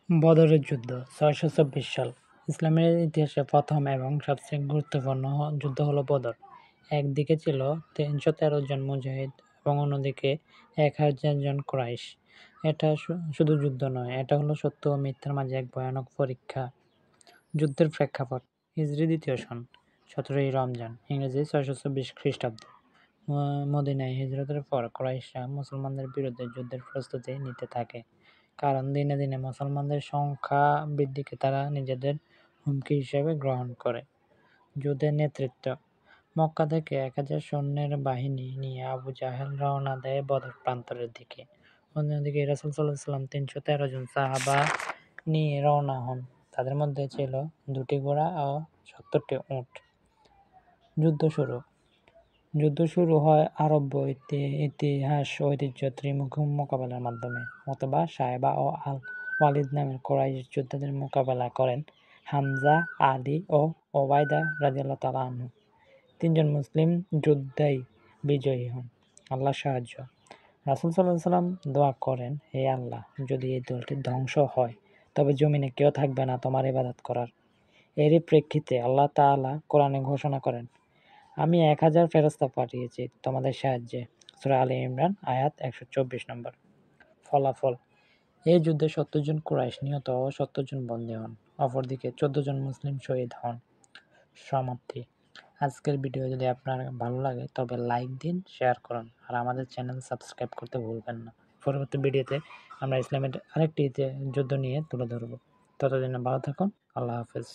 বদরের যুদ্ধ ৬২৪ সাল। ইসলামের ইতিহাসে প্রথম এবং সবচেয়ে গুরুত্বপূর্ণ যুদ্ধ হলো বদর। একদিকে ছিল ৩১৩ জন মুজাহিদ এবং অন্যদিকে ১০০০ জন কুরাইশ। এটা শুধু যুদ্ধ নয়, এটা হলো সত্য ও মিথ্যার মাঝে এক ভয়ানক পরীক্ষা। যুদ্ধের প্রেক্ষাপট: হিজরি ২য় সন, ১৭ই রমজান, ইংরেজি ৬২৪ খ্রিস্টাব্দ। মদিনায় হিজরতের পর কুরাইশরা মুসলমানদের বিরুদ্ধে যুদ্ধের প্রস্তুতি নিতে থাকে, কারণ দিনে দিনে মুসলমানদের সংখ্যা বৃদ্ধিকে তারা নিজেদের হুমকি হিসেবে গ্রহণ করে। যুদ্ধের নেতৃত্ব: মক্কা থেকে ১০০০ সৈন্যের বাহিনী নিয়ে আবু জাহেল রওনা দেয় বদর প্রান্তরের দিকে। অন্যদিকে রাসূল সাল্লাল্লাহু আলাইহি ওয়াসাল্লাম ৩১৩ জন সাহাবা নিয়ে রওনা হন। তাদের মধ্যে ছিল ২টি ঘোড়া ও ৭০টি উট। যুদ্ধ শুরু হয় আরব্য ইতিহাস ঐতিহ্য ত্রিমুখী মোকাবেলার মাধ্যমে। মুতবা, সায়বা ও আল-ওয়ালিদ নামের কুরাইশ যোদ্ধাদের মোকাবেলা করেন হামজা, আলী ও ওবায়দা রাদিয়াল্লাহু তাআলা আনহু। ৩ জন মুসলিম যোদ্ধাই বিজয়ী হন। আল্লাহর সাহায্য: রাসূল সাল্লাল্লাহু আলাইহি ওয়াসাল্লাম দোয়া করেন, হে আল্লাহ, যদি এই দলটি ধ্বংস হয় তবে জমিনে কেউ থাকবে না তোমার ইবাদত করার। এরই প্রেক্ষিতে আল্লাহ তাআলা কোরআনে ঘোষণা করেন, আমি ১০০০ ফেরেশতা পাঠিয়েছি তোমাদের সাহায্যে। সূরা আলে ইমরান আয়াত ১২৪ নম্বর। ফলাফল: এই যুদ্ধে ৭০ জন কুরাইশ নিহত ও ৭০ জন বন্দী হন। অপরদিকে ১৪ জন মুসলিম শহীদ হন। সমাপ্তি: আজকের ভিডিও যদি আপনার ভালো লাগে তবে লাইক দিন, শেয়ার করুন আর আমাদের চ্যানেল সাবস্ক্রাইব করতে ভুলবেন না। পরবর্তী ভিডিওতে আমরা ইসলামের আরেকটি যুদ্ধ নিয়ে তুলে ধরব। ততদিনে ভালো থাকুন। আল্লাহ হাফেজ।